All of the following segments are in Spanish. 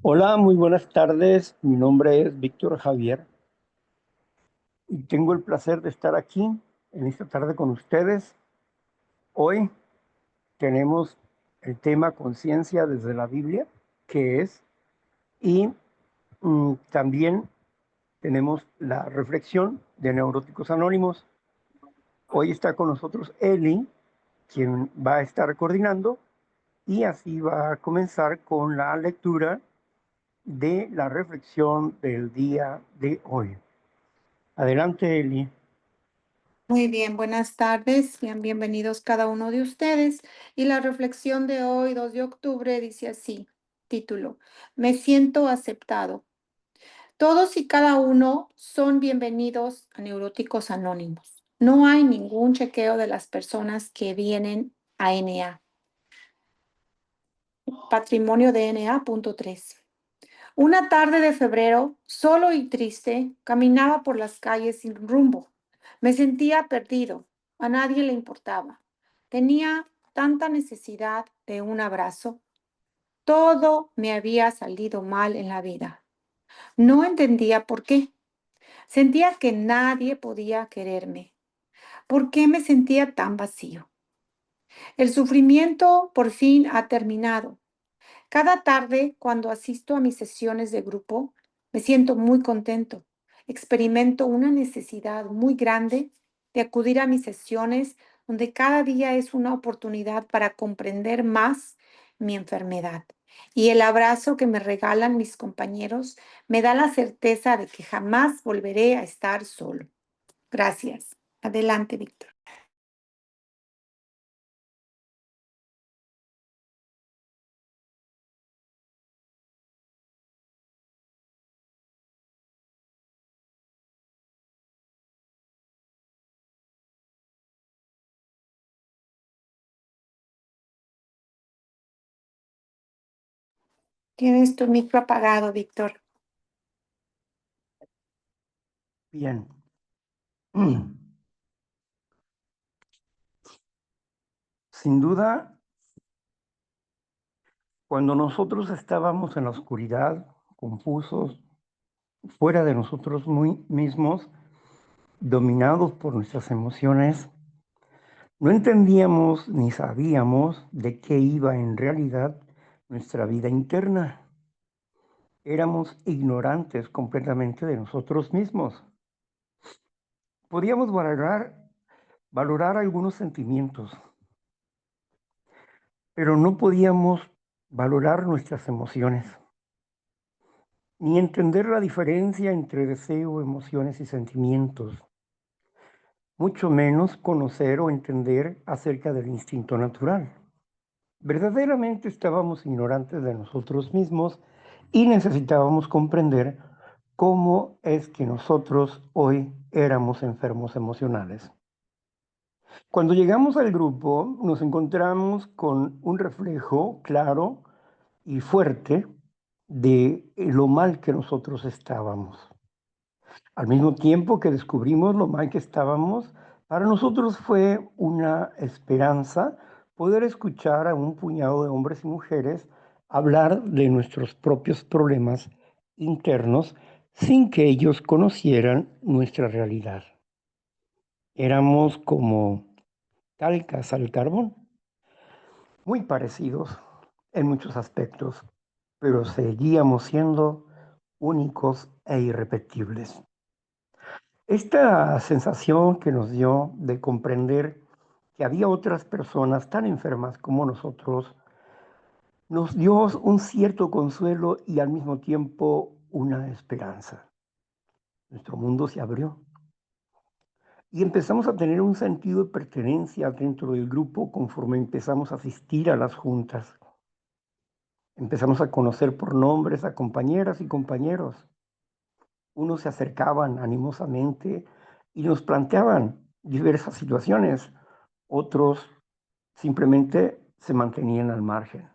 Hola, muy buenas tardes. Mi nombre es Víctor Javier y tengo el placer de estar aquí en esta tarde con ustedes. Hoy tenemos el tema conciencia desde la Biblia, que es, y también tenemos la reflexión de Neuróticos Anónimos. Hoy está con nosotros Eli, quien va a estar coordinando, y así va a comenzar con la lectura de la reflexión del día de hoy. Adelante, Eli. Muy bien, buenas tardes, sean bienvenidos cada uno de ustedes. Y la reflexión de hoy, 2 de octubre, dice así, título, Me siento aceptado. Todos y cada uno son bienvenidos a Neuróticos Anónimos. No hay ningún chequeo de las personas que vienen a NA. Patrimonio de NA.3. Una tarde de febrero, solo y triste, caminaba por las calles sin rumbo. Me sentía perdido, a nadie le importaba. Tenía tanta necesidad de un abrazo. Todo me había salido mal en la vida. No entendía por qué. Sentía que nadie podía quererme. ¿Por qué me sentía tan vacío? El sufrimiento por fin ha terminado. Cada tarde, cuando asisto a mis sesiones de grupo, me siento muy contento. Experimento una necesidad muy grande de acudir a mis sesiones, donde cada día es una oportunidad para comprender más mi enfermedad. Y el abrazo que me regalan mis compañeros me da la certeza de que jamás volveré a estar solo. Gracias. Adelante, Víctor. Tienes tu micro apagado, Víctor. Bien. Sin duda, cuando nosotros estábamos en la oscuridad, confusos, fuera de nosotros muy mismos, dominados por nuestras emociones, no entendíamos ni sabíamos de qué iba en realidad nuestra vida interna. Éramos ignorantes completamente de nosotros mismos. Podíamos valorar algunos sentimientos, pero no podíamos valorar nuestras emociones, ni entender la diferencia entre deseo, emociones y sentimientos, mucho menos conocer o entender acerca del instinto natural. Verdaderamente estábamos ignorantes de nosotros mismos y necesitábamos comprender cómo es que nosotros hoy éramos enfermos emocionales. Cuando llegamos al grupo, nos encontramos con un reflejo claro y fuerte de lo mal que nosotros estábamos. Al mismo tiempo que descubrimos lo mal que estábamos, para nosotros fue una esperanza poder escuchar a un puñado de hombres y mujeres hablar de nuestros propios problemas internos sin que ellos conocieran nuestra realidad. Éramos como calcas al carbón, muy parecidos en muchos aspectos, pero seguíamos siendo únicos e irrepetibles. Esta sensación que nos dio de comprender que había otras personas tan enfermas como nosotros, nos dio un cierto consuelo y al mismo tiempo una esperanza. Nuestro mundo se abrió y empezamos a tener un sentido de pertenencia dentro del grupo conforme empezamos a asistir a las juntas. Empezamos a conocer por nombres a compañeras y compañeros. Unos se acercaban animosamente y nos planteaban diversas situaciones. Otros simplemente se mantenían al margen.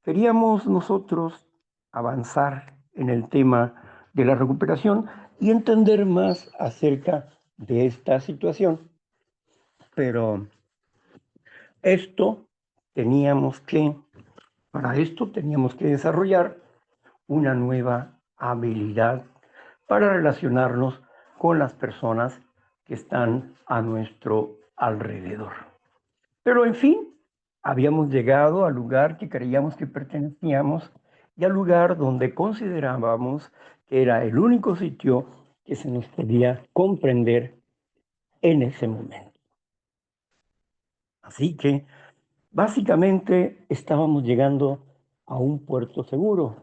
Queríamos nosotros avanzar en el tema de la recuperación y entender más acerca de esta situación, pero esto teníamos que Para esto teníamos que desarrollar una nueva habilidad para relacionarnos con las personas que están a nuestro alrededor. Pero en fin, habíamos llegado al lugar que creíamos que pertenecíamos y al lugar donde considerábamos que era el único sitio que se nos podía comprender en ese momento. Así que básicamente estábamos llegando a un puerto seguro.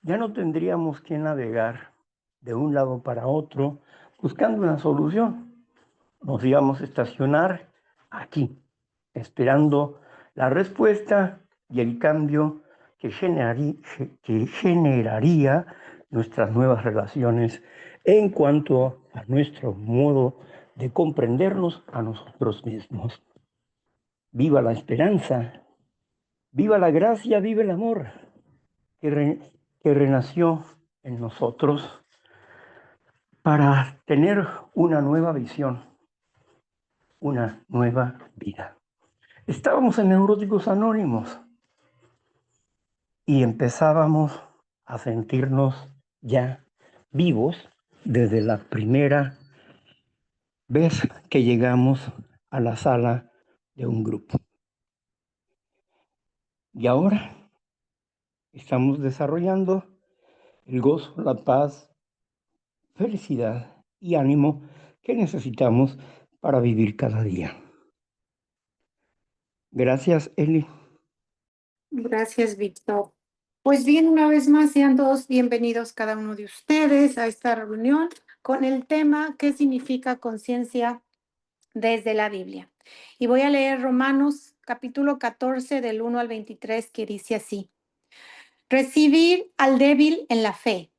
Ya no tendríamos que navegar de un lado para otro buscando una solución. Nos íbamos a estacionar aquí, esperando la respuesta y el cambio que generaría nuestras nuevas relaciones en cuanto a nuestro modo de comprendernos a nosotros mismos. Viva la esperanza, viva la gracia, viva el amor que renació en nosotros para tener una nueva visión, una nueva vida. Estábamos en Neuróticos Anónimos y empezábamos a sentirnos ya vivos desde la primera vez que llegamos a la sala de un grupo. Y ahora estamos desarrollando el gozo, la paz, felicidad y ánimo que necesitamos para vivir cada día. Gracias, Eli. Gracias, Víctor. Pues bien, una vez más, sean todos bienvenidos cada uno de ustedes a esta reunión con el tema ¿qué significa conciencia desde la Biblia? Y voy a leer Romanos capítulo 14 del 1 al 23 que dice así. Recibir al débil en la fe,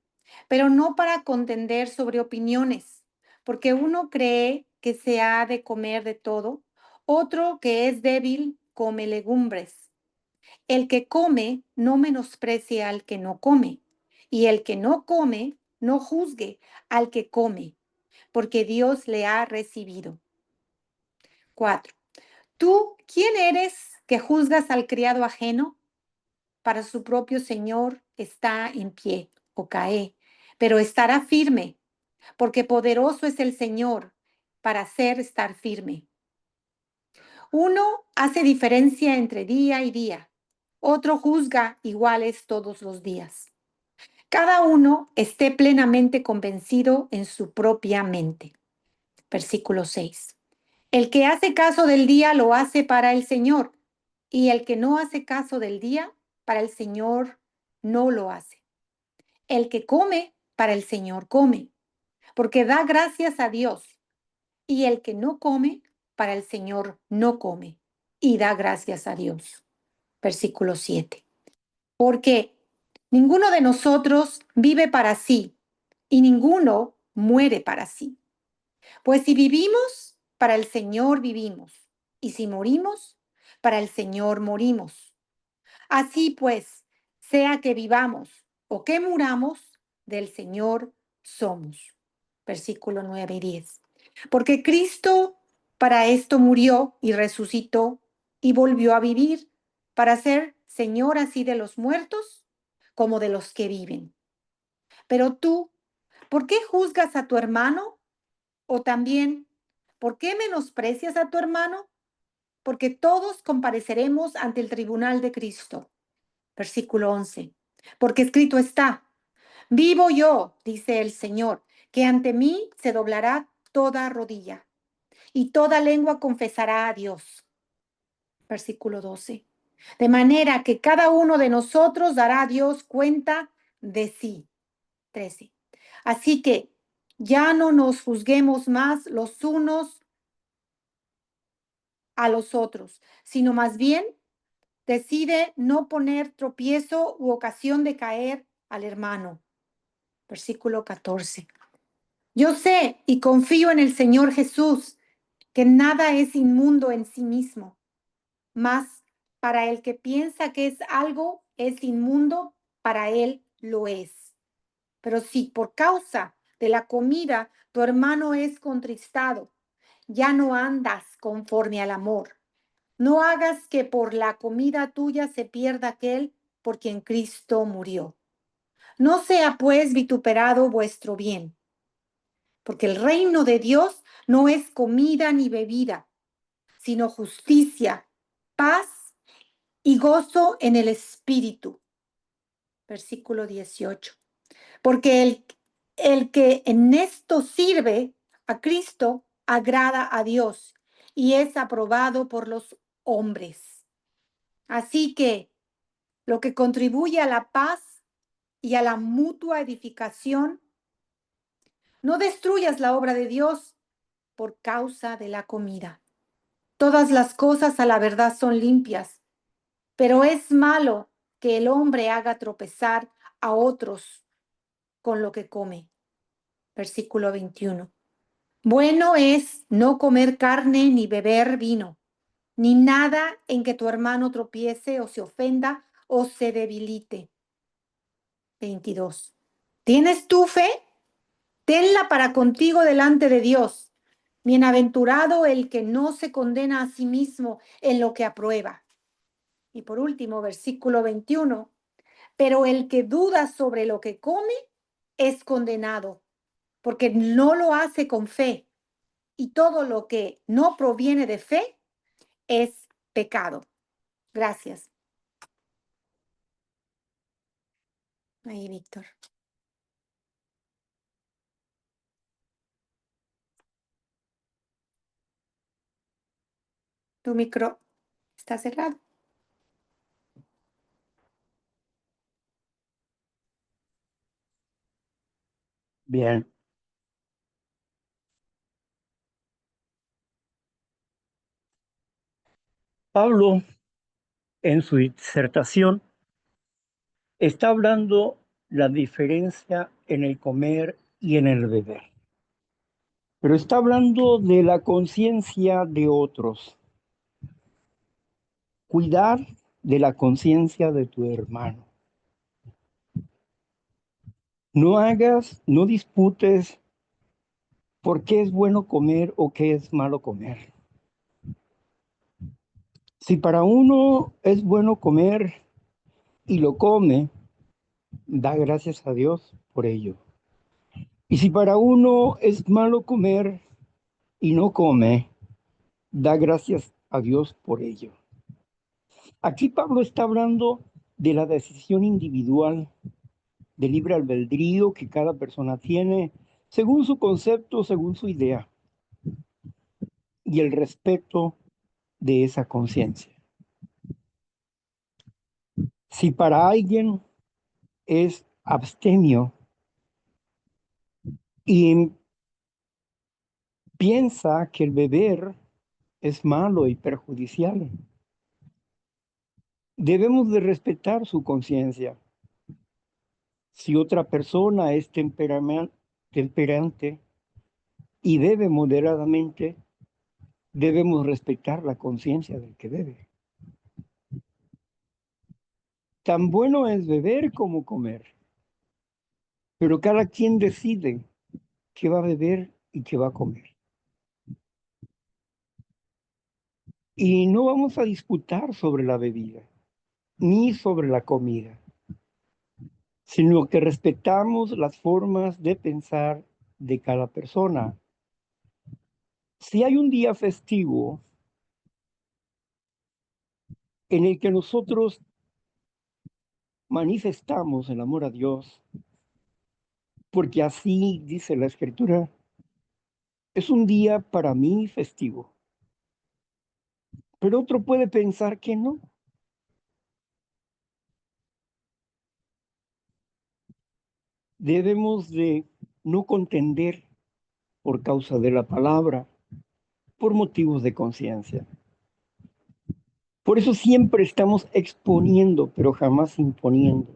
pero no para contender sobre opiniones, porque uno cree que se ha de comer de todo, otro que es débil come legumbres. El que come no menosprecie al que no come, y el que no come no juzgue al que come, porque Dios le ha recibido. 4. ¿Tú quién eres que juzgas al criado ajeno? Para su propio Señor está en pie o cae, pero estará firme, porque poderoso es el Señor para hacer estar firme. Uno hace diferencia entre día y día, otro juzga iguales todos los días. Cada uno esté plenamente convencido en su propia mente. Versículo 6. El que hace caso del día lo hace para el Señor, y el que no hace caso del día, para el Señor no lo hace. El que come, para el Señor come, porque da gracias a Dios. Y el que no come, para el Señor no come, y da gracias a Dios. Versículo 7. Porque ninguno de nosotros vive para sí, y ninguno muere para sí. Pues si vivimos, para el Señor vivimos, y si morimos, para el Señor morimos. Así pues, sea que vivamos o que muramos, del Señor somos. Versículo 9 y 10. Porque Cristo para esto murió y resucitó y volvió a vivir para ser Señor así de los muertos como de los que viven. Pero tú, ¿por qué juzgas a tu hermano? O también, ¿por qué menosprecias a tu hermano? Porque todos compareceremos ante el tribunal de Cristo. Versículo 11. Porque escrito está, vivo yo, dice el Señor, que ante mí se doblará toda rodilla y toda lengua confesará a Dios. Versículo 12. De manera que cada uno de nosotros dará a Dios cuenta de sí. 13. Así que ya no nos juzguemos más los unos a los otros, sino más bien decide no poner tropiezo u ocasión de caer al hermano. Versículo 14. Yo sé y confío en el Señor Jesús, que nada es inmundo en sí mismo, mas para el que piensa que es algo es inmundo, para él lo es. Pero si por causa de la comida tu hermano es contristado, ya no andas conforme al amor. No hagas que por la comida tuya se pierda aquel por quien Cristo murió. No sea pues vituperado vuestro bien, porque el reino de Dios no es comida ni bebida, sino justicia, paz y gozo en el Espíritu. Versículo 18. Porque el que en esto sirve a Cristo agrada a Dios y es aprobado por los hombres. Así que lo que contribuye a la paz y a la mutua edificación, no destruyas la obra de Dios por causa de la comida. Todas las cosas a la verdad son limpias, pero es malo que el hombre haga tropezar a otros con lo que come. Versículo 21. Bueno es no comer carne ni beber vino, ni nada en que tu hermano tropiece o se ofenda o se debilite. 22. ¿Tienes tu fe? Tenla para contigo delante de Dios. Bienaventurado el que no se condena a sí mismo en lo que aprueba. Y por último, versículo 21. Pero el que duda sobre lo que come es condenado, porque no lo hace con fe. Y todo lo que no proviene de fe es pecado. Gracias. Ahí, Víctor. Tu micro está cerrado. Bien. Pablo, en su disertación, está hablando la diferencia en el comer y en el beber. Pero está hablando de la conciencia de otros. Cuidar de la conciencia de tu hermano. No disputes por qué es bueno comer o qué es malo comer. Si para uno es bueno comer y lo come, da gracias a Dios por ello. Y si para uno es malo comer y no come, da gracias a Dios por ello. Aquí Pablo está hablando de la decisión individual, de libre albedrío que cada persona tiene según su concepto, según su idea, y el respeto de esa conciencia. Si para alguien es abstemio y piensa que el beber es malo y perjudicial, debemos de respetar su conciencia. Si otra persona es temperante y bebe moderadamente, debemos respetar la conciencia del que bebe. Tan bueno es beber como comer, pero cada quien decide qué va a beber y qué va a comer. Y no vamos a disputar sobre la bebida, ni sobre la comida, sino que respetamos las formas de pensar de cada persona. Si hay un día festivo en el que nosotros manifestamos el amor a Dios, porque así dice la Escritura, es un día para mí festivo. Pero otro puede pensar que no. Debemos de no contender por causa de la palabra, por motivos de conciencia. Por eso siempre estamos exponiendo, pero jamás imponiendo.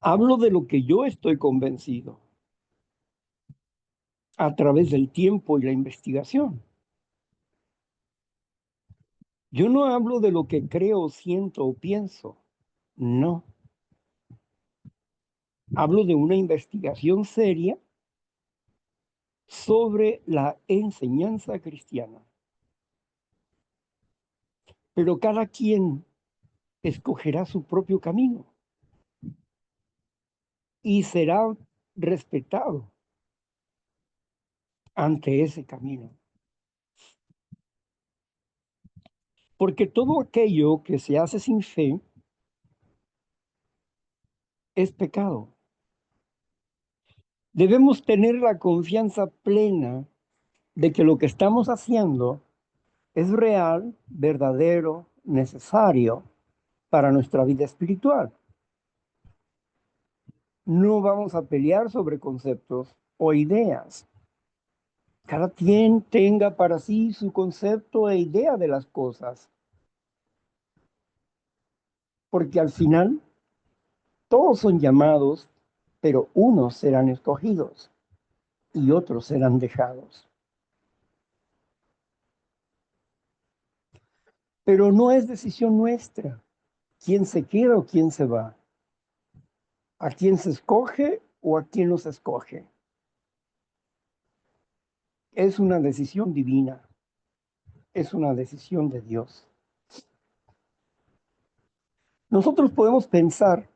Hablo de lo que yo estoy convencido a través del tiempo y la investigación. Yo no hablo de lo que creo, siento o pienso. No. Hablo de una investigación seria sobre la enseñanza cristiana. pero cada quien escogerá su propio camino y será respetado ante ese camino. Porque todo aquello que se hace sin fe es pecado. Debemos tener la confianza plena de que lo que estamos haciendo es real, verdadero, necesario para nuestra vida espiritual. No vamos a pelear sobre conceptos o ideas. Cada quien tenga para sí su concepto e idea de las cosas, porque al final todos son llamados, pero unos serán escogidos y otros serán dejados. Pero no es decisión nuestra quién se queda o quién se va, a quién se escoge o a quién nos escoge. Es una decisión divina, es una decisión de Dios. Nosotros podemos pensar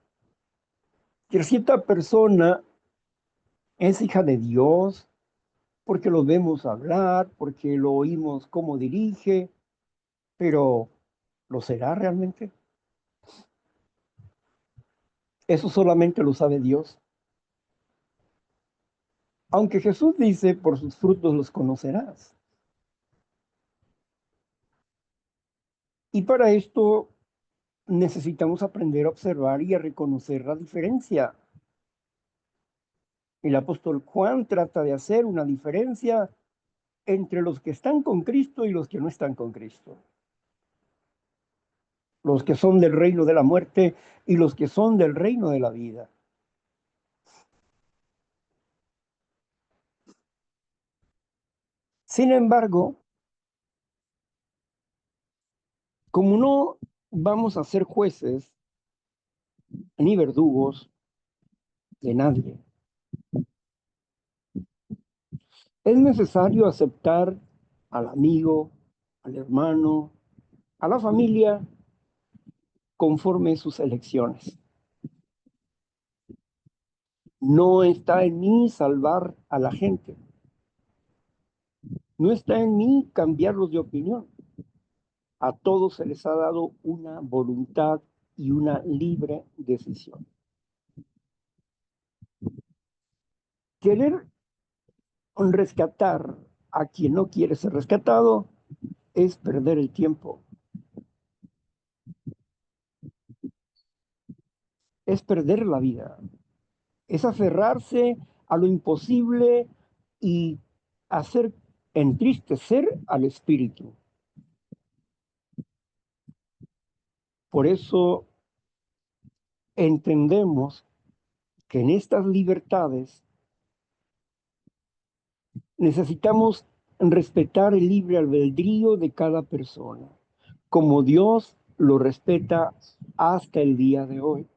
que cierta persona es hija de Dios porque lo vemos hablar, porque lo oímos cómo dirige, pero ¿lo será realmente? Eso solamente lo sabe Dios. Aunque Jesús dice, por sus frutos los conocerás. Y para esto necesitamos aprender a observar y a reconocer la diferencia. El apóstol Juan trata de hacer una diferencia entre los que están con Cristo y los que no están con Cristo. Los que son del reino de la muerte y los que son del reino de la vida. Sin embargo, como no vamos a ser jueces ni verdugos de nadie, es necesario aceptar al amigo, al hermano, a la familia conforme sus elecciones. No está en mí salvar a la gente. No está en mí cambiarlos de opinión. A todos se les ha dado una voluntad y una libre decisión. Querer rescatar a quien no quiere ser rescatado es perder el tiempo, es perder la vida, es aferrarse a lo imposible y hacer entristecer al espíritu. Por eso entendemos que en estas libertades necesitamos respetar el libre albedrío de cada persona, como Dios lo respeta hasta el día de hoy.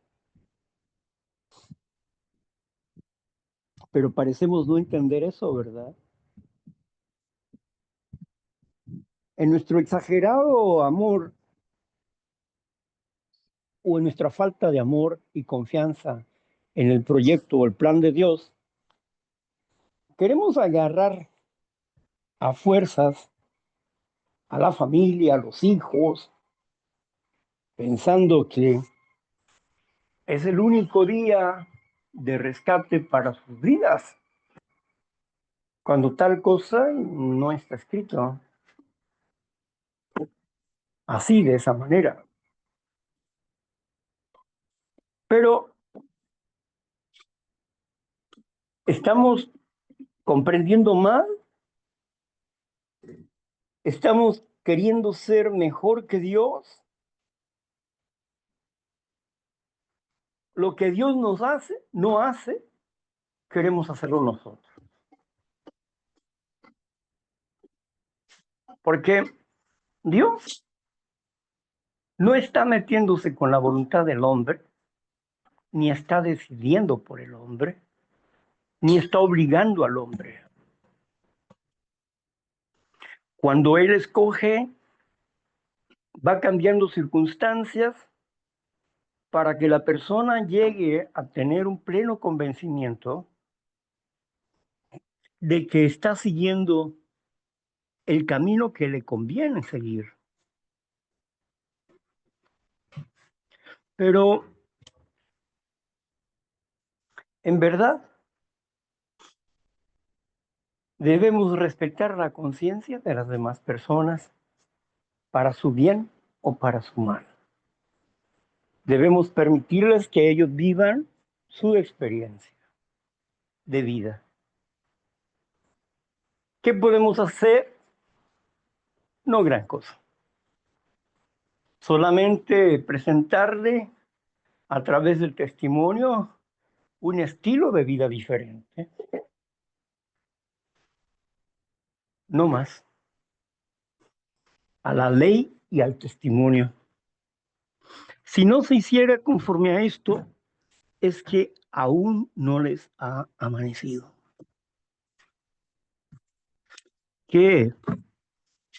Pero parecemos no entender eso, ¿verdad? En nuestro exagerado amor o en nuestra falta de amor y confianza en el proyecto o el plan de Dios, queremos agarrar a fuerzas a la familia, a los hijos, pensando que es el único día de rescate para sus vidas, cuando tal cosa no está escrito así, de esa manera. Pero estamos comprendiendo mal, estamos queriendo ser mejor que Dios. Lo que Dios nos hace, no hace, queremos hacerlo nosotros. Porque Dios no está metiéndose con la voluntad del hombre, ni está decidiendo por el hombre, ni está obligando al hombre. Cuando Él escoge, va cambiando circunstancias para que la persona llegue a tener un pleno convencimiento de que está siguiendo el camino que le conviene seguir. Pero en verdad debemos respetar la conciencia de las demás personas para su bien o para su mal. Debemos permitirles que ellos vivan su experiencia de vida. ¿Qué podemos hacer? No gran cosa. Solamente presentarle a través del testimonio un estilo de vida diferente. No más. A la ley y al testimonio. Si no se hiciera conforme a esto, es que aún no les ha amanecido. Qué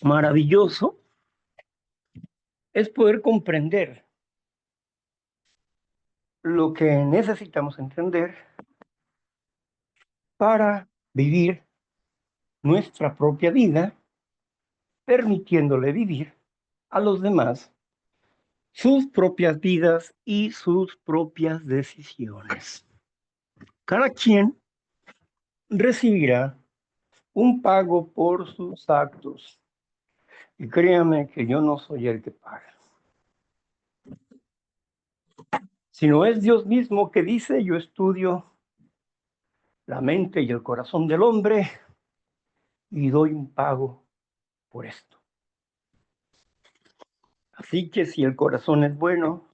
maravilloso es poder comprender lo que necesitamos entender para vivir nuestra propia vida, permitiéndole vivir a los demás sus propias vidas y sus propias decisiones. Cada quien recibirá un pago por sus actos. Y créame que yo no soy el que paga, sino es Dios mismo que dice: yo estudio la mente y el corazón del hombre y doy un pago por esto. Así que si el corazón es bueno,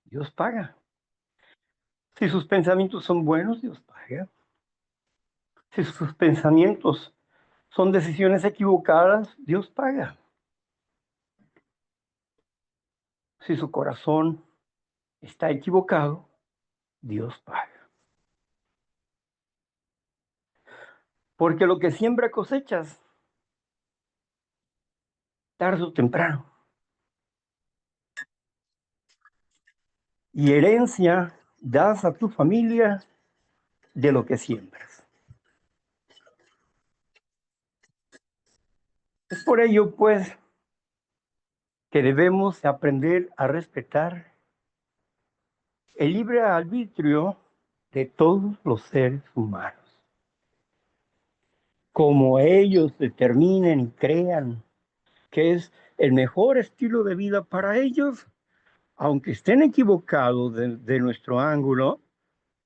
Dios paga. Si sus pensamientos son buenos, Dios paga. Si sus pensamientos son decisiones equivocadas, Dios paga. Si su corazón está equivocado, Dios paga. Porque lo que siembra cosechas, tarde o temprano. Y herencia das a tu familia de lo que siembras. Es por ello, pues, que debemos aprender a respetar el libre arbitrio de todos los seres humanos. Como ellos determinen y crean que es el mejor estilo de vida para ellos, aunque estén equivocados de nuestro ángulo,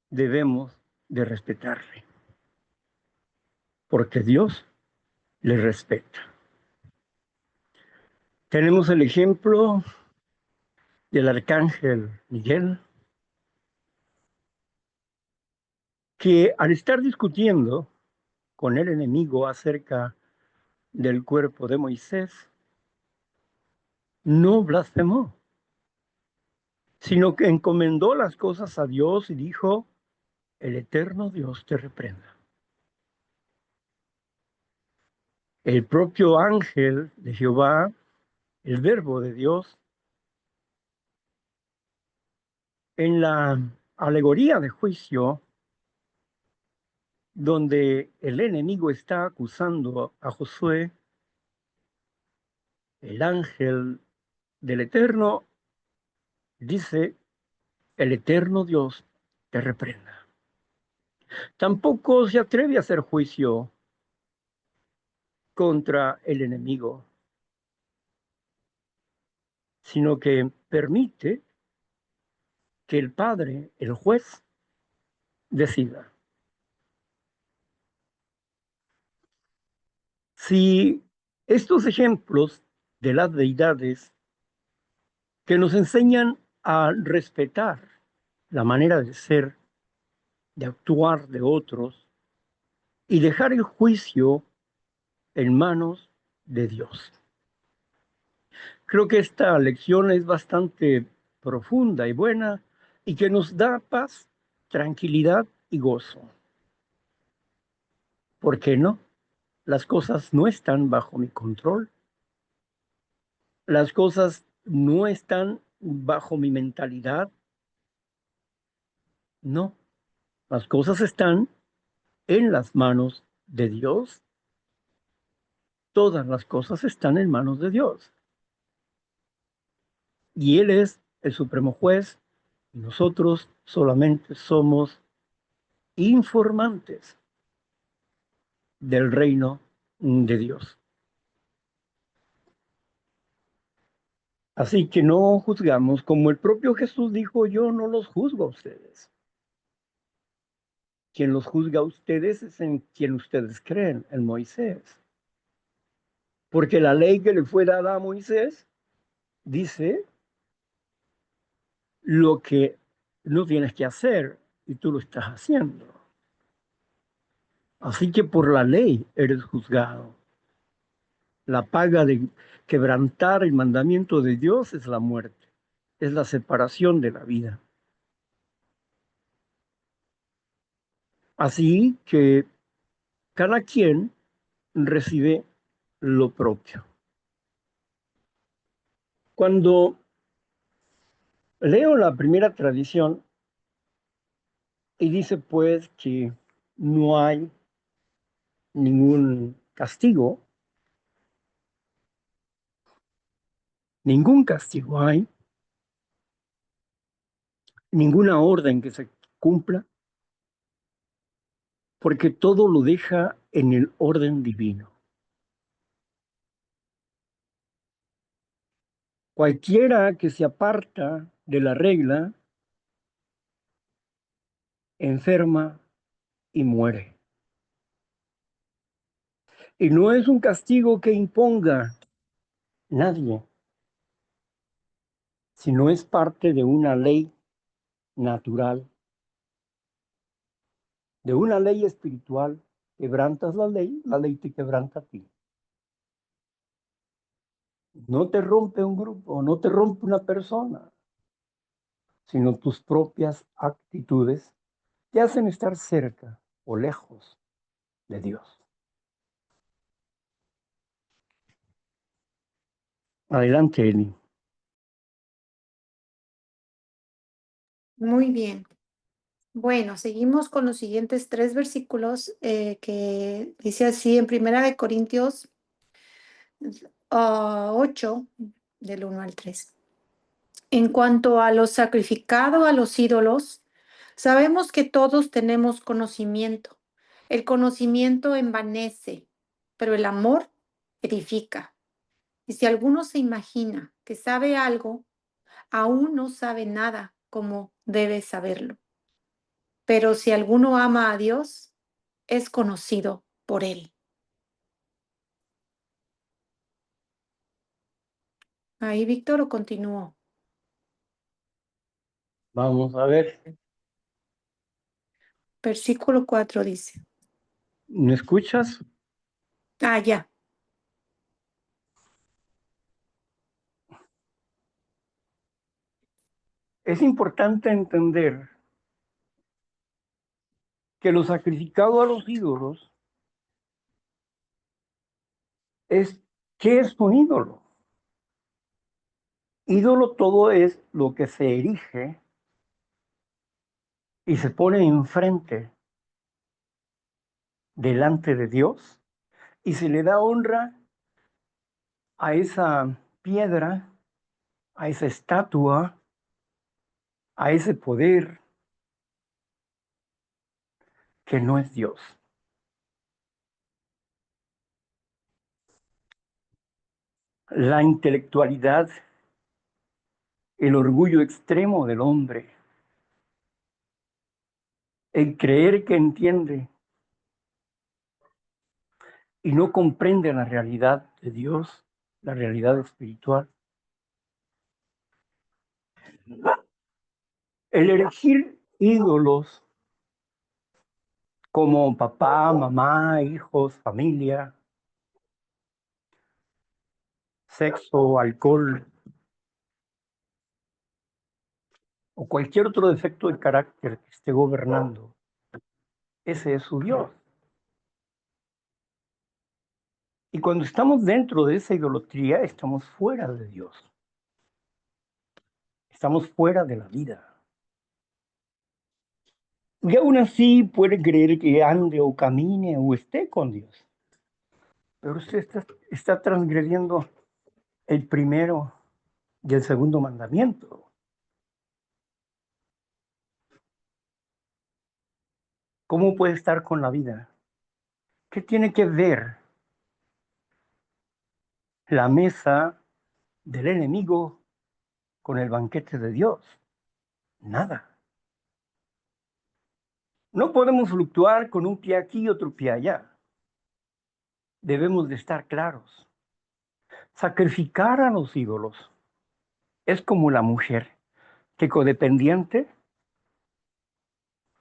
debemos de respetarle, porque Dios le respeta. Tenemos el ejemplo del arcángel Miguel, que al estar discutiendo con el enemigo acerca del cuerpo de Moisés, no blasfemó, sino que encomendó las cosas a Dios y dijo: el eterno Dios te reprenda. El propio ángel de Jehová, el verbo de Dios, en la alegoría de juicio, donde el enemigo está acusando a Josué, el ángel del Eterno dice: el eterno Dios te reprenda. Tampoco se atreve a hacer juicio contra el enemigo, sino que permite que el Padre, el juez, decida. Si estos ejemplos de las deidades que nos enseñan a respetar la manera de ser, de actuar de otros y dejar el juicio en manos de Dios. Creo que esta lección es bastante profunda y buena y que nos da paz, tranquilidad y gozo. ¿Por qué no? Las cosas no están bajo mi control. Las cosas no están bajo mi mentalidad, no. Las cosas están en las manos de Dios. Todas las cosas están en manos de Dios. Y Él es el supremo juez y nosotros solamente somos informantes del reino de Dios. Así que no juzgamos, como el propio Jesús dijo, yo no los juzgo a ustedes. Quien los juzga a ustedes es en quien ustedes creen, en Moisés. Porque la ley que le fue dada a Moisés dice lo que no tienes que hacer y tú lo estás haciendo. Así que por la ley eres juzgado. La paga de quebrantar el mandamiento de Dios es la muerte, es la separación de la vida. Así que cada quien recibe lo propio. Cuando leo la primera tradición y dice pues que no hay ningún castigo hay, ninguna orden que se cumpla, porque todo lo deja en el orden divino. Cualquiera que se aparta de la regla enferma y muere. Y no es un castigo que imponga nadie, sino es parte de una ley natural, de una ley espiritual. Quebrantas la ley te quebranta a ti. No te rompe un grupo, no te rompe una persona, sino tus propias actitudes te hacen estar cerca o lejos de Dios. Adelante, Eli. Muy bien. Bueno, seguimos con los siguientes tres versículos que dice así en Primera de Corintios 8, del 1 al 3. En cuanto a lo sacrificado a los ídolos, sabemos que todos tenemos conocimiento. El conocimiento envanece, pero el amor edifica. Y si alguno se imagina que sabe algo, aún no sabe nada como debe saberlo. Pero si alguno ama a Dios, es conocido por él. Ahí, Víctor, o continúo. Vamos a ver. Versículo 4 dice. ¿Me escuchas? Ah, ya. Es importante entender que lo sacrificado a los ídolos es, ¿qué es un ídolo? Ídolo todo es lo que se erige y se pone enfrente delante de Dios y se le da honra a esa piedra, a esa estatua, a ese poder que no es Dios. La intelectualidad, el orgullo extremo del hombre, el creer que entiende y no comprende la realidad de Dios, la realidad espiritual. El elegir ídolos como papá, mamá, hijos, familia, sexo, alcohol o cualquier otro defecto de carácter que esté gobernando, ese es su Dios. Y cuando estamos dentro de esa idolatría, estamos fuera de Dios. Estamos fuera de la vida. Y aún así puede creer que ande o camine o esté con Dios. Pero usted está transgrediendo el primero y el segundo mandamiento. ¿Cómo puede estar con la vida? ¿Qué tiene que ver la mesa del enemigo con el banquete de Dios? Nada. No podemos fluctuar con un pie aquí y otro pie allá. Debemos de estar claros. Sacrificar a los ídolos es como la mujer que codependiente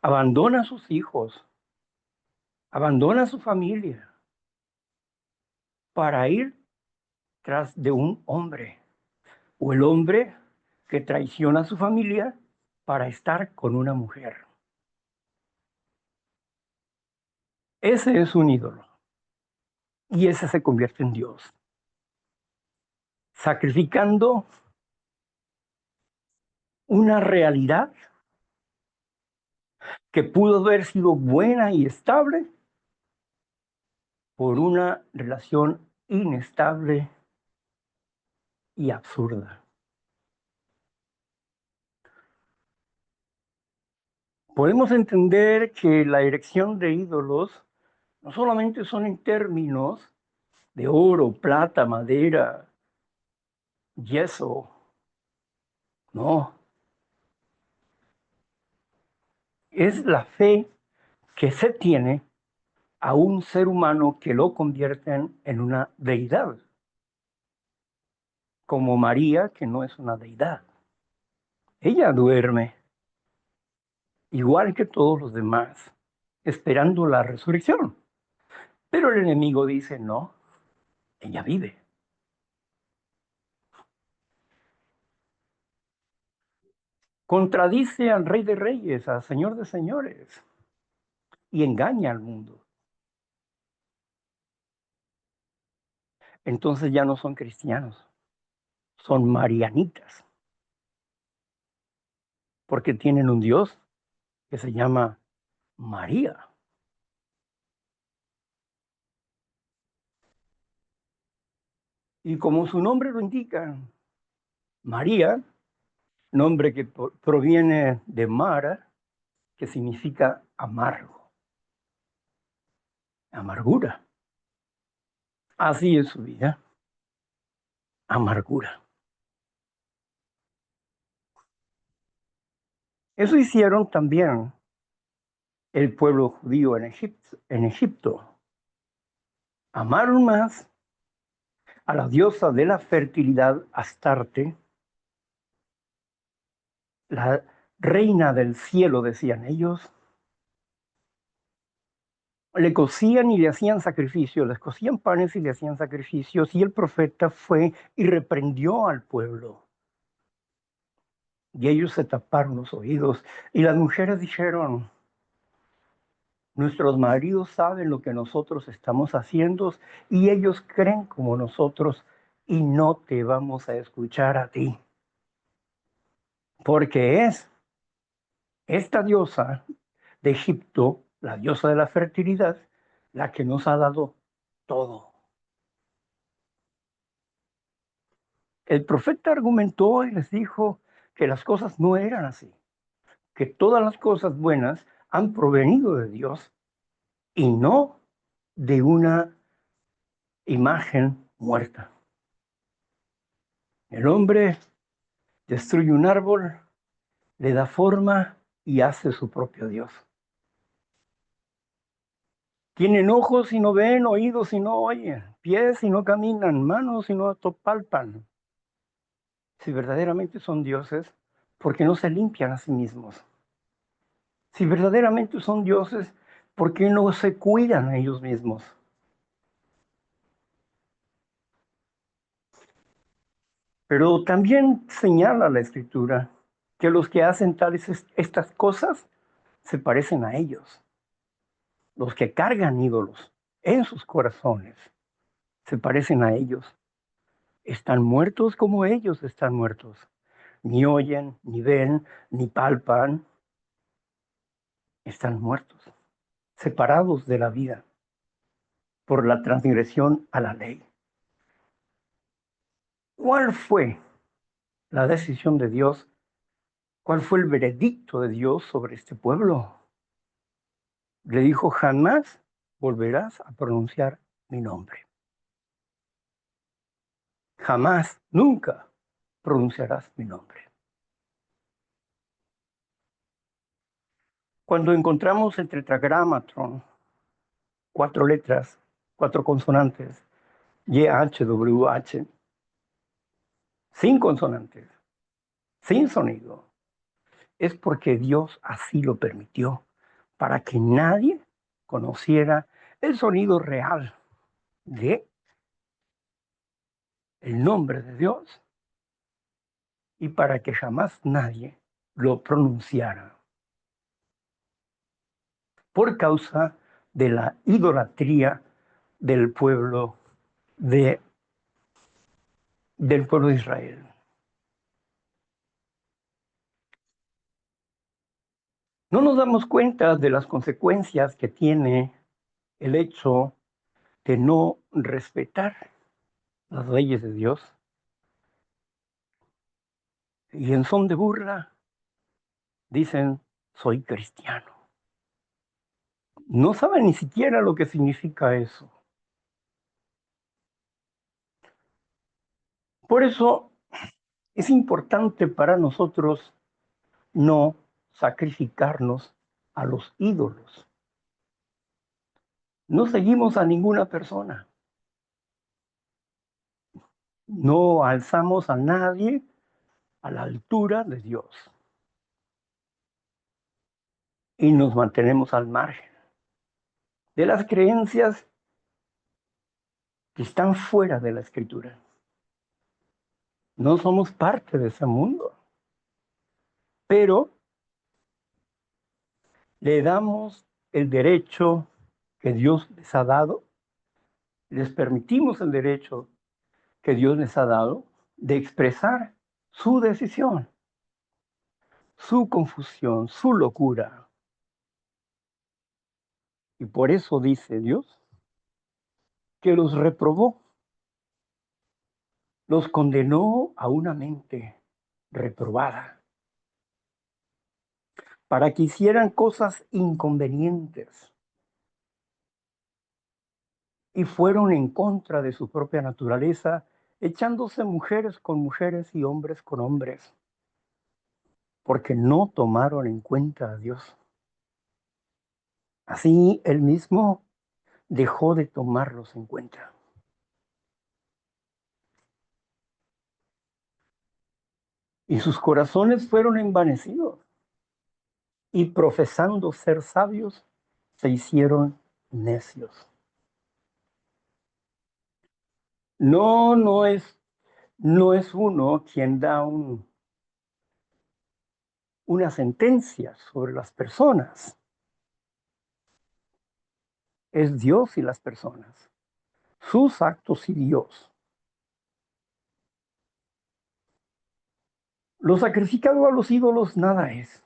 abandona a sus hijos, abandona a su familia para ir tras de un hombre, o el hombre que traiciona a su familia para estar con una mujer. Ese es un ídolo y ese se convierte en Dios, sacrificando una realidad que pudo haber sido buena y estable por una relación inestable y absurda. Podemos entender que la erección de ídolos no solamente son en términos de oro, plata, madera, yeso, no, es la fe que se tiene a un ser humano que lo convierten en una deidad, como María, que no es una deidad. Ella duerme, igual que todos los demás, esperando la resurrección. Pero el enemigo dice, no, ella vive. Contradice al Rey de Reyes, al Señor de Señores, y engaña al mundo. Entonces ya no son cristianos, son marianitas, porque tienen un Dios que se llama María. Y como su nombre lo indica, María, nombre que proviene de Mara, que significa amargo, amargura. Así es su vida, amargura. Eso hicieron también el pueblo judío en Egipto. Amaron más a la diosa de la fertilidad Astarte, la reina del cielo, decían ellos. Le cocían y le hacían sacrificios, les cocían panes y le hacían sacrificios, y el profeta fue y reprendió al pueblo. Y ellos se taparon los oídos, y las mujeres dijeron, nuestros maridos saben lo que nosotros estamos haciendo, y ellos creen como nosotros, y no te vamos a escuchar a ti. Porque es esta diosa de Egipto, la diosa de la fertilidad, la que nos ha dado todo. El profeta argumentó y les dijo que las cosas no eran así, que todas las cosas buenas han provenido de Dios y no de una imagen muerta. El hombre destruye un árbol, le da forma y hace su propio Dios. Tienen ojos y no ven, oídos y no oyen, pies y no caminan, manos y no palpan. Si verdaderamente son dioses, ¿por qué no se limpian a sí mismos? Si verdaderamente son dioses, ¿por qué no se cuidan a ellos mismos? Pero también señala la Escritura que los que hacen estas cosas se parecen a ellos, los que cargan ídolos en sus corazones. se parecen a ellos. Están muertos como ellos están muertos. Ni oyen, ni ven, ni palpan. Están muertos, separados de la vida por la transgresión a la ley. ¿Cuál fue la decisión de Dios? ¿Cuál fue el veredicto de Dios sobre este pueblo? Le dijo, jamás volverás a pronunciar mi nombre. Jamás, nunca pronunciarás mi nombre. Cuando encontramos el tetragramatón, 4 letras, 4 consonantes, YHWH, sin consonantes, sin sonido, es porque Dios así lo permitió, para que nadie conociera el sonido real de el nombre de Dios y para que jamás nadie lo pronunciara por causa de la idolatría del pueblo del pueblo de Israel. No nos damos cuenta de las consecuencias que tiene el hecho de no respetar las leyes de Dios y en son de burla dicen, soy cristiano. No saben ni siquiera lo que significa eso. Por eso es importante para nosotros no sacrificarnos a los ídolos. No seguimos a ninguna persona. No alzamos a nadie a la altura de Dios. Y nos mantenemos al margen de las creencias que están fuera de la escritura. No somos parte de ese mundo, pero le damos el derecho que Dios les ha dado, les permitimos el derecho que Dios les ha dado de expresar su decisión, su confusión, su locura. Y por eso dice Dios que los reprobó, los condenó a una mente reprobada para que hicieran cosas inconvenientes y fueron en contra de su propia naturaleza, echándose mujeres con mujeres y hombres con hombres, porque no tomaron en cuenta a Dios. Así él mismo dejó de tomarlos en cuenta. Y sus corazones fueron envanecidos, y profesando ser sabios, se hicieron necios. No es uno quien da una sentencia sobre las personas. Es Dios y las personas, sus actos y Dios. Lo sacrificado a los ídolos nada es.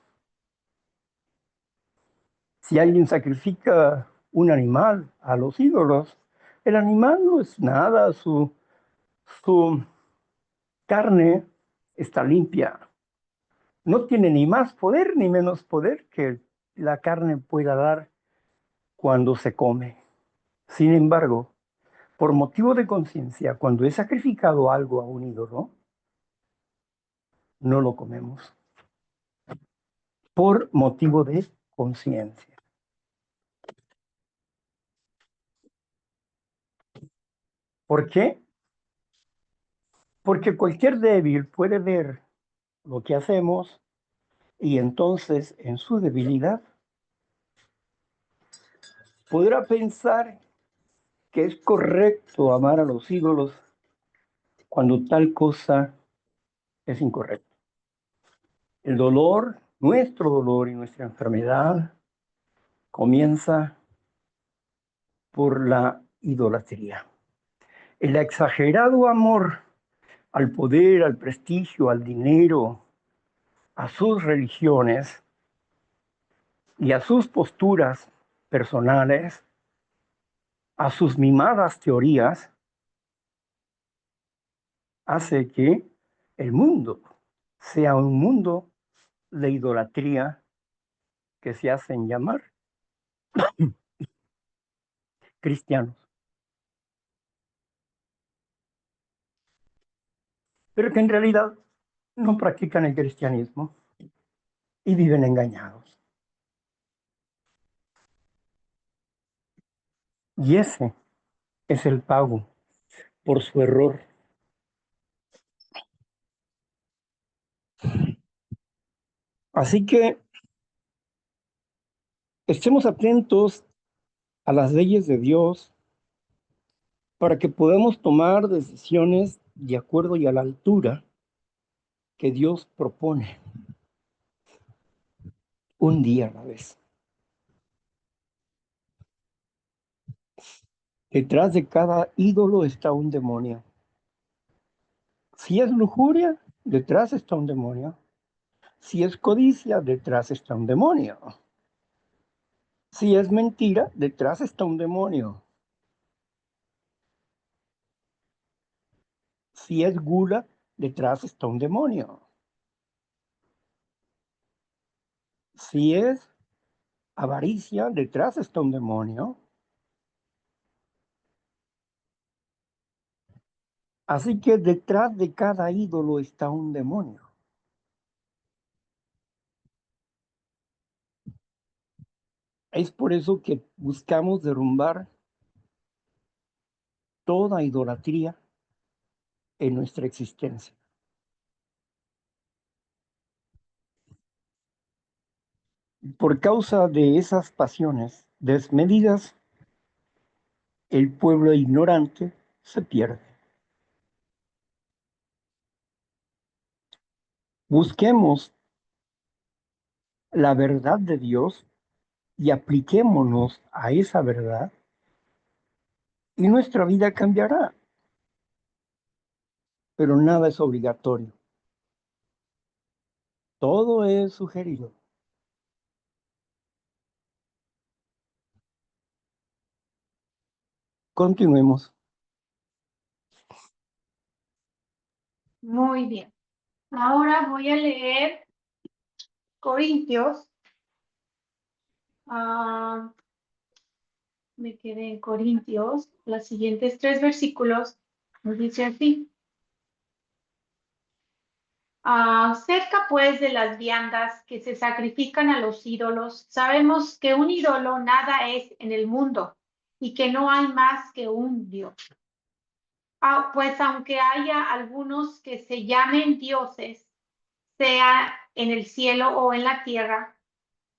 Si alguien sacrifica un animal a los ídolos, el animal no es nada, su carne está limpia. No tiene ni más poder ni menos poder que la carne pueda dar cuando se come. Sin embargo, por motivo de conciencia, cuando he sacrificado algo a un ídolo, no lo comemos. Por motivo de conciencia. ¿Por qué? Porque cualquier débil puede ver lo que hacemos y entonces en su debilidad podrá pensar que es correcto amar a los ídolos cuando tal cosa es incorrecto. El dolor, nuestro dolor y nuestra enfermedad comienza por la idolatría. El exagerado amor al poder, al prestigio, al dinero, a sus religiones y a sus posturas personales, a sus mimadas teorías, hace que el mundo sea un mundo de idolatría que se hacen llamar cristianos, pero que en realidad no practican el cristianismo y viven engañados. Y ese es el pago por su error. Así que estemos atentos a las leyes de Dios para que podamos tomar decisiones de acuerdo y a la altura que Dios propone, un día a la vez. Detrás de cada ídolo está un demonio. Si es lujuria, detrás está un demonio. Si es codicia, detrás está un demonio. Si es mentira, detrás está un demonio. Si es gula, detrás está un demonio. Si es avaricia, detrás está un demonio. Así que detrás de cada ídolo está un demonio. Es por eso que buscamos derrumbar toda idolatría en nuestra existencia. Por causa de esas pasiones desmedidas, el pueblo ignorante se pierde. Busquemos la verdad de Dios y apliquémonos a esa verdad y nuestra vida cambiará, pero nada es obligatorio. Todo es sugerido. Continuemos. Muy bien. Ahora voy a leer Corintios. Ah, me quedé en Corintios. Los siguientes 3 versículos nos dice así. Cerca pues de las viandas que se sacrifican a los ídolos, sabemos que un ídolo nada es en el mundo y que no hay más que un Dios. Pues aunque haya algunos que se llamen dioses, sea en el cielo o en la tierra,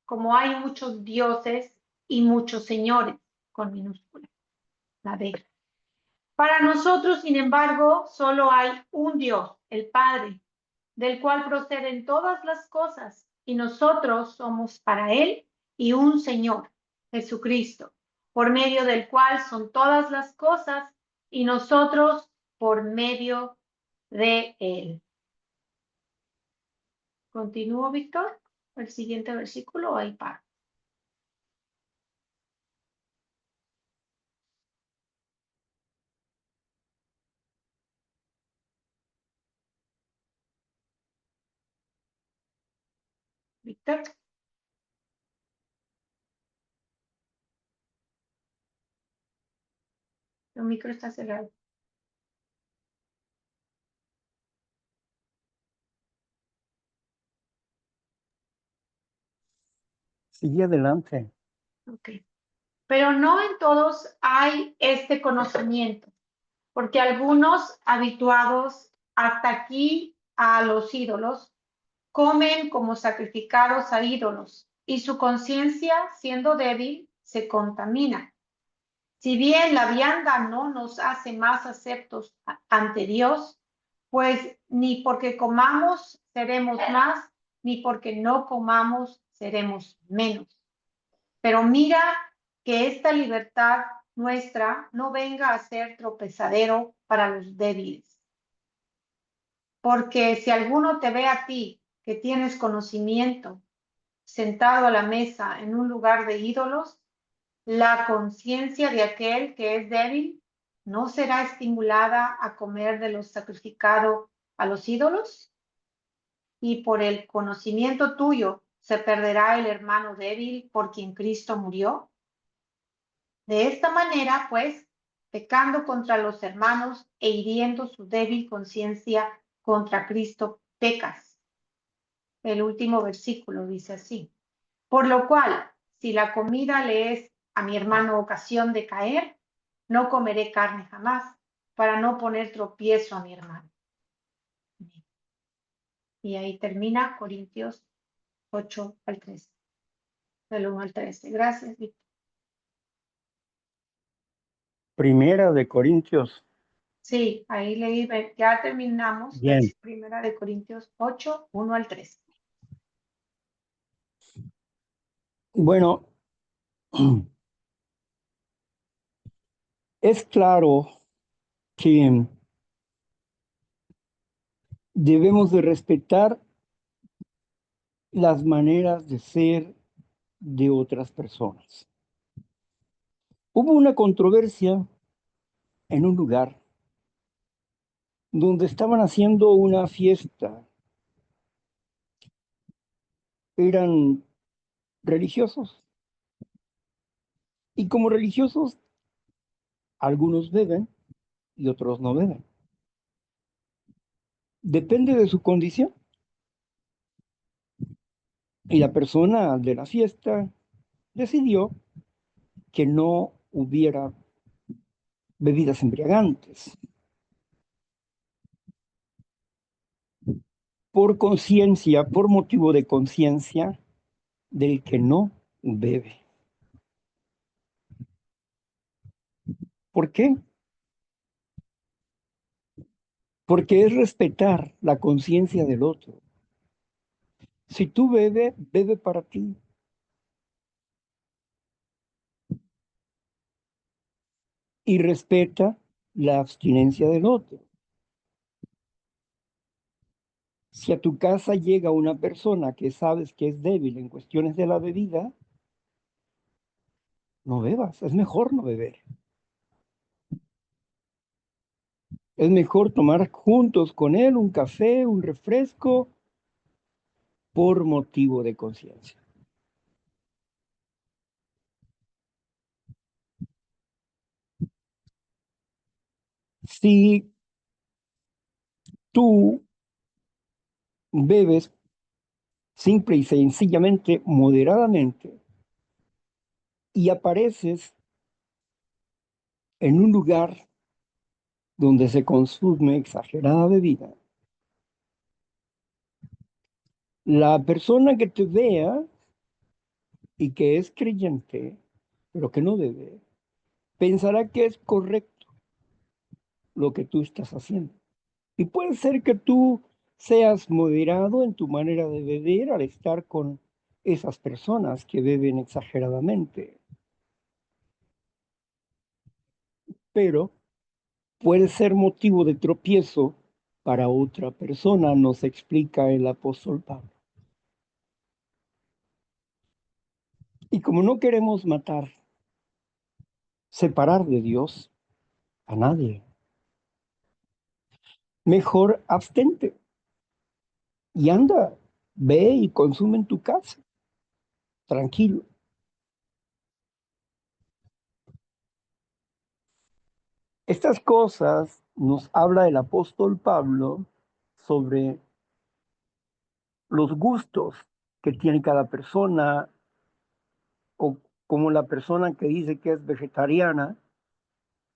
como hay muchos dioses y muchos señores, con minúscula, la D. Para nosotros, sin embargo, solo hay un Dios, el Padre, del cual proceden todas las cosas, y nosotros somos para Él y un Señor, Jesucristo, por medio del cual son todas las cosas, y nosotros por medio de Él. ¿Continúo, Víctor? El siguiente versículo, ahí para. Víctor, tu micro está cerrado. Sigue adelante. Ok. Pero no en todos hay este conocimiento, porque algunos habituados hasta aquí a los ídolos comen como sacrificados a ídolos y su conciencia, siendo débil, se contamina. Si bien la vianda no nos hace más aceptos ante Dios, pues ni porque comamos seremos más, ni porque no comamos seremos menos. Pero mira que esta libertad nuestra no venga a ser tropezadero para los débiles. Porque si alguno te ve a ti, que tienes conocimiento, sentado a la mesa en un lugar de ídolos, la conciencia de aquel que es débil no será estimulada a comer de lo sacrificado a los ídolos, y por el conocimiento tuyo se perderá el hermano débil por quien Cristo murió. De esta manera, pues, pecando contra los hermanos e hiriendo su débil conciencia contra Cristo, pecas. El último versículo dice así: por lo cual, si la comida le es a mi hermano ocasión de caer, no comeré carne jamás, para no poner tropiezo a mi hermano. Y ahí termina Corintios 8 al 13, del 1 al 13. Gracias, Víctor. Primera de Corintios. Sí, ahí leí, ya terminamos, Bien. Primera de Corintios 8, 1 al 13. Bueno, es claro que debemos de respetar las maneras de ser de otras personas. Hubo una controversia en un lugar donde estaban haciendo una fiesta. Eran religiosos. Y como religiosos, algunos beben y otros no beben. Depende de su condición. Y la persona de la fiesta decidió que no hubiera bebidas embriagantes. Por conciencia, por motivo de conciencia del que no bebe. ¿Por qué? Porque es respetar la conciencia del otro. Si tú bebes, bebe para ti. Y respeta la abstinencia del otro. Si a tu casa llega una persona que sabes que es débil en cuestiones de la bebida, no bebas, es mejor no beber. Es mejor tomar juntos con él un café, un refresco, por motivo de conciencia. Si tú bebes simple y sencillamente, moderadamente, y apareces en un lugar donde se consume exagerada bebida, la persona que te vea y que es creyente, pero que no bebe, pensará que es correcto lo que tú estás haciendo. Y puede ser que tú seas moderado en tu manera de beber al estar con esas personas que beben exageradamente, pero puede ser motivo de tropiezo para otra persona, nos explica el apóstol Pablo. Y como no queremos matar, separar de Dios a nadie, mejor abstente y anda, ve y consume en tu casa, tranquilo. Estas cosas nos habla el apóstol Pablo sobre los gustos que tiene cada persona, o como la persona que dice que es vegetariana.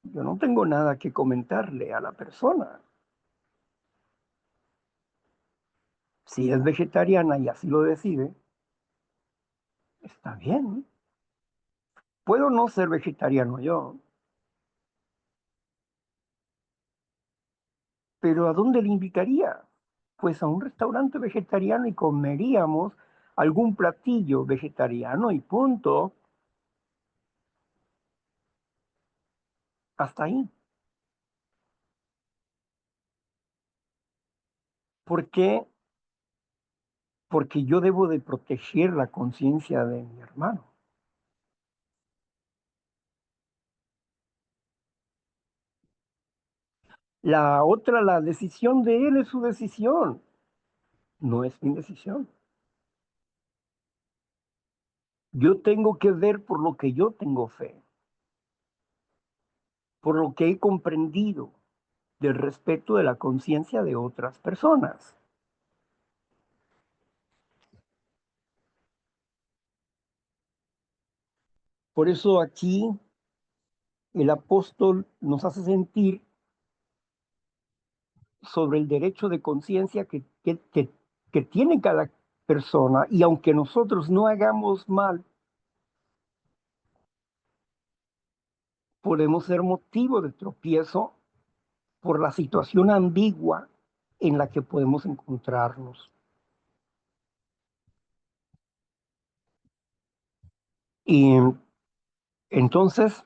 Yo no tengo nada que comentarle a la persona. Si es vegetariana y así lo decide, está bien. Puedo no ser vegetariano yo, pero ¿a dónde le invitaría? Pues a un restaurante vegetariano y comeríamos algún platillo vegetariano y punto. Hasta ahí. ¿Por qué? Porque yo debo de proteger la conciencia de mi hermano. La otra, la decisión de él es su decisión, no es mi decisión. Yo tengo que ver por lo que yo tengo fe, por lo que he comprendido del respeto de la conciencia de otras personas. Por eso aquí el apóstol nos hace sentir sobre el derecho de conciencia que tiene cada persona, y aunque nosotros no hagamos mal, podemos ser motivo de tropiezo por la situación ambigua en la que podemos encontrarnos. Y entonces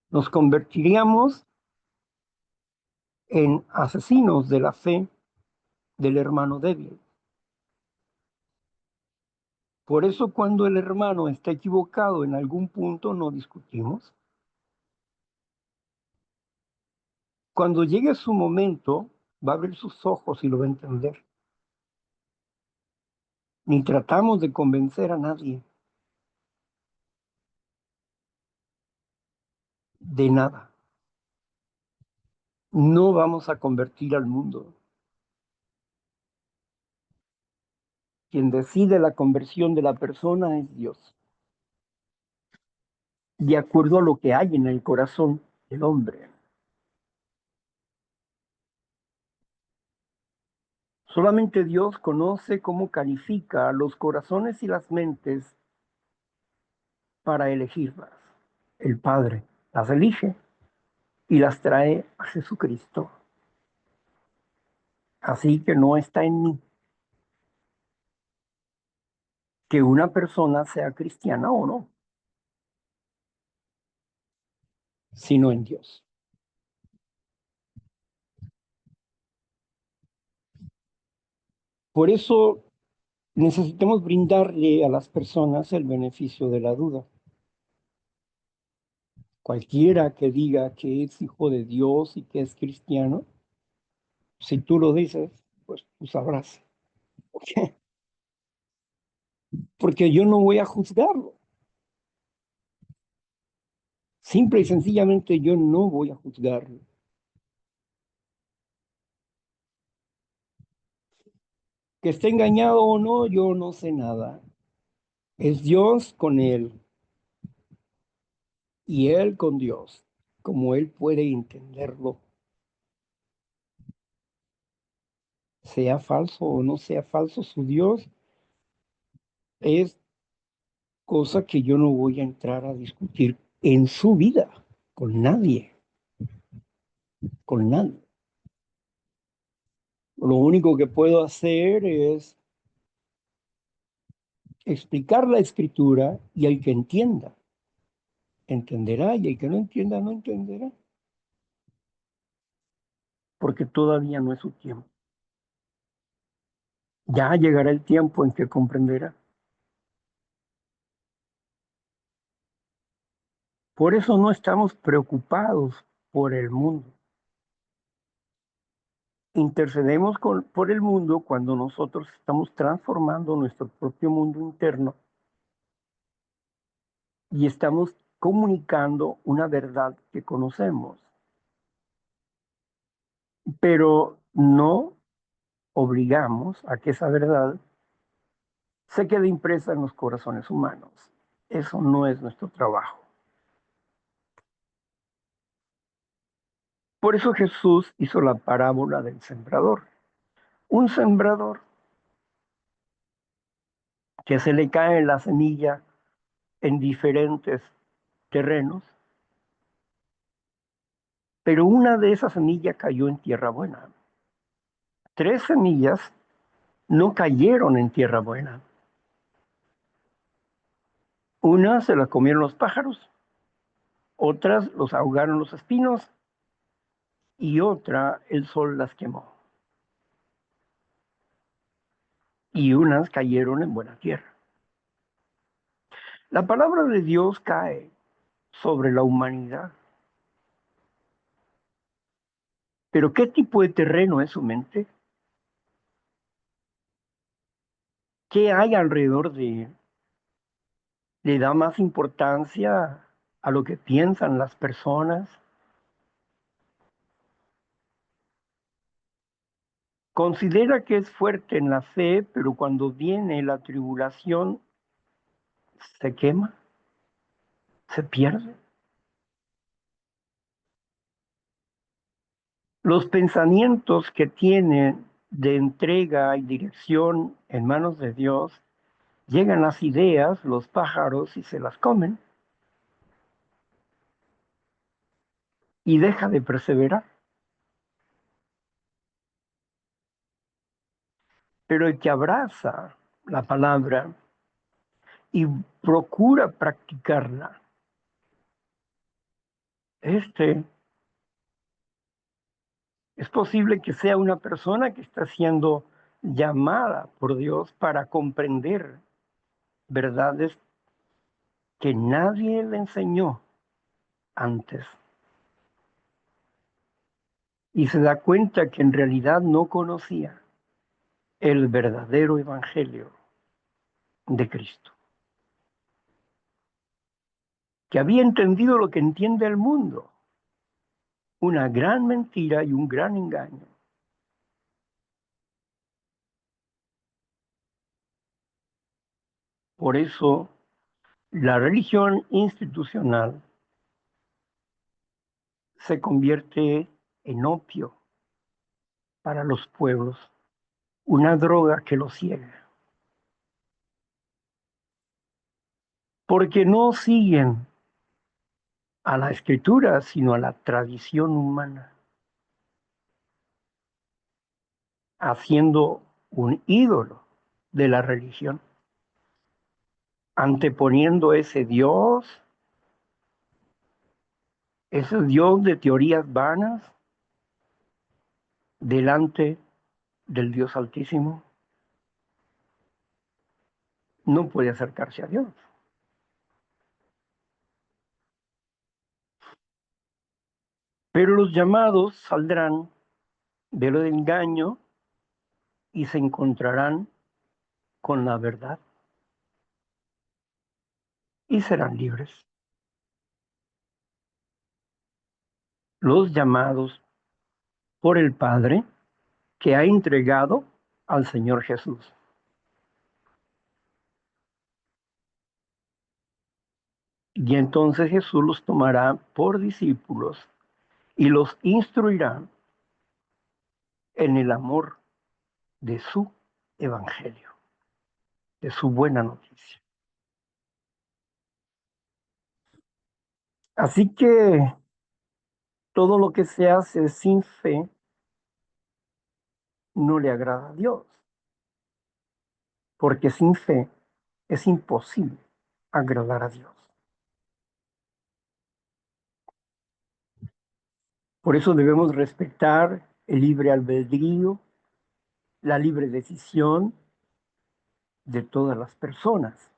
nos convertiríamos en asesinos de la fe del hermano débil. Por eso cuando el hermano está equivocado en algún punto no discutimos. Cuando llegue su momento, va a abrir sus ojos y lo va a entender. Ni tratamos de convencer a nadie de nada. No vamos a convertir al mundo. Quien decide la conversión de la persona es Dios, de acuerdo a lo que hay en el corazón del hombre. Solamente Dios conoce cómo califica los corazones y las mentes para elegirlas. El Padre las elige y las trae a Jesucristo. Así que no está en mí que una persona sea cristiana o no, sino en Dios. Por eso necesitamos brindarle a las personas el beneficio de la duda. Cualquiera que diga que es hijo de Dios y que es cristiano, si tú lo dices, pues tú sabrás. ¿Por qué? Porque yo no voy a juzgarlo. Simple y sencillamente yo no voy a juzgarlo. Que esté engañado o no, yo no sé nada. Es Dios con él y él con Dios, como él puede entenderlo. Sea falso o no sea falso su Dios, es cosa que yo no voy a entrar a discutir en su vida con nadie, con nadie. Lo único que puedo hacer es explicar la escritura, y el que entienda, entenderá, y el que no entienda, no entenderá, porque todavía no es su tiempo. Ya llegará el tiempo en que comprenderá. Por eso no estamos preocupados por el mundo. Intercedemos por el mundo cuando nosotros estamos transformando nuestro propio mundo interno y estamos comunicando una verdad que conocemos, pero no obligamos a que esa verdad se quede impresa en los corazones humanos. Eso no es nuestro trabajo. Por eso Jesús hizo la parábola del sembrador. Un sembrador que se le cae la semilla en diferentes terrenos, pero una de esas semillas cayó en tierra buena. Tres semillas no cayeron en tierra buena. Una se la comieron los pájaros, Otras los ahogaron los espinos y otra el sol las quemó. Y unas cayeron en buena tierra. La palabra de Dios cae sobre la humanidad. Pero ¿qué tipo de terreno es su mente? ¿Qué hay alrededor de él? ¿Le da más importancia a lo que piensan las personas? Considera que es fuerte en la fe, pero cuando viene la tribulación se quema, se pierde. Los pensamientos que tienen de entrega y dirección en manos de Dios, llegan las ideas, los pájaros y se las comen y deja de perseverar. Pero el que abraza la palabra y procura practicarla, este es posible que sea una persona que está siendo llamada por Dios para comprender verdades que nadie le enseñó antes. Y se da cuenta que en realidad no conocía el verdadero evangelio de Cristo, que había entendido lo que entiende el mundo, una gran mentira y un gran engaño. Por eso la religión institucional se convierte en opio para los pueblos, una droga que los ciega, porque no siguen a la escritura, sino a la tradición humana, haciendo un ídolo de la religión, anteponiendo ese Dios de teorías vanas, delante del Dios Altísimo. No puede acercarse a Dios. Pero los llamados saldrán de lo de engaño y se encontrarán con la verdad y serán libres. Los llamados por el Padre que ha entregado al Señor Jesús. Y entonces Jesús los tomará por discípulos y los instruirá en el amor de su evangelio, de su buena noticia. Así que todo lo que se hace sin fe no le agrada a Dios, porque sin fe es imposible agradar a Dios. Por eso debemos respetar el libre albedrío, la libre decisión de todas las personas,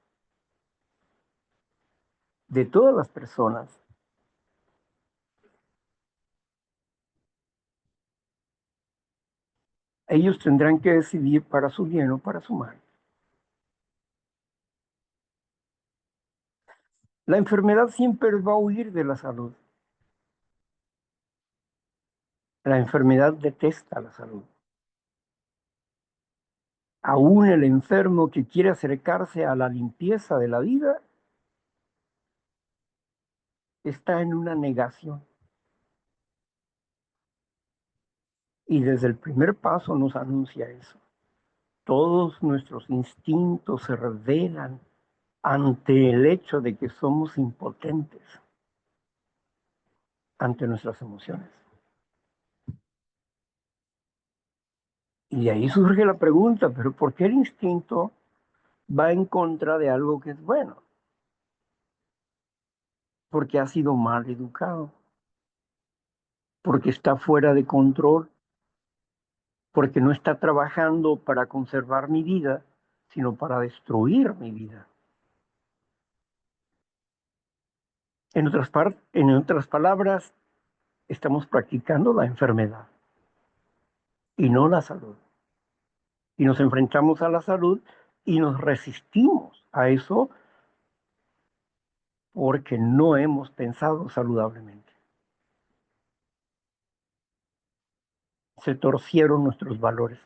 de todas las personas. Ellos tendrán que decidir para su bien o para su mal. La enfermedad siempre va a huir de la salud. La enfermedad detesta la salud. Aún el enfermo que quiere acercarse a la limpieza de la vida está en una negación. Y desde el primer paso nos anuncia eso. Todos nuestros instintos se revelan ante el hecho de que somos impotentes ante nuestras emociones. Y de ahí surge la pregunta, pero ¿por qué el instinto va en contra de algo que es bueno? porque ha sido mal educado, porque está fuera de control, porque no está trabajando para conservar mi vida, sino para destruir mi vida. En otras palabras, estamos practicando la enfermedad y no la salud. Y nos enfrentamos a la salud y nos resistimos a eso porque no hemos pensado saludablemente. Se torcieron nuestros valores.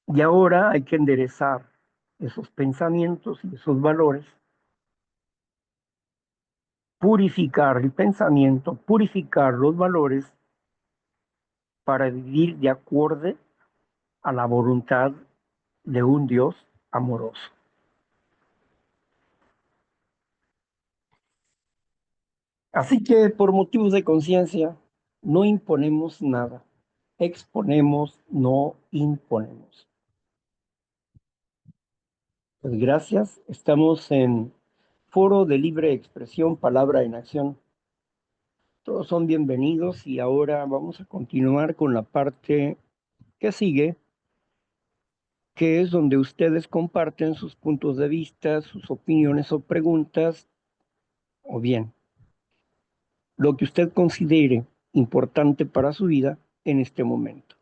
Y ahora hay que enderezar esos pensamientos y esos valores, purificar el pensamiento, purificar los valores para vivir de acuerdo a la voluntad de un Dios amoroso. Así que por motivos de conciencia, no imponemos nada. Exponemos, no imponemos. Pues gracias. Estamos en Foro de Libre Expresión, Palabra en Acción. Todos son bienvenidos y ahora vamos a continuar con la parte que sigue, que es donde ustedes comparten sus puntos de vista, sus opiniones o preguntas, o bien lo que usted considere importante para su vida en este momento.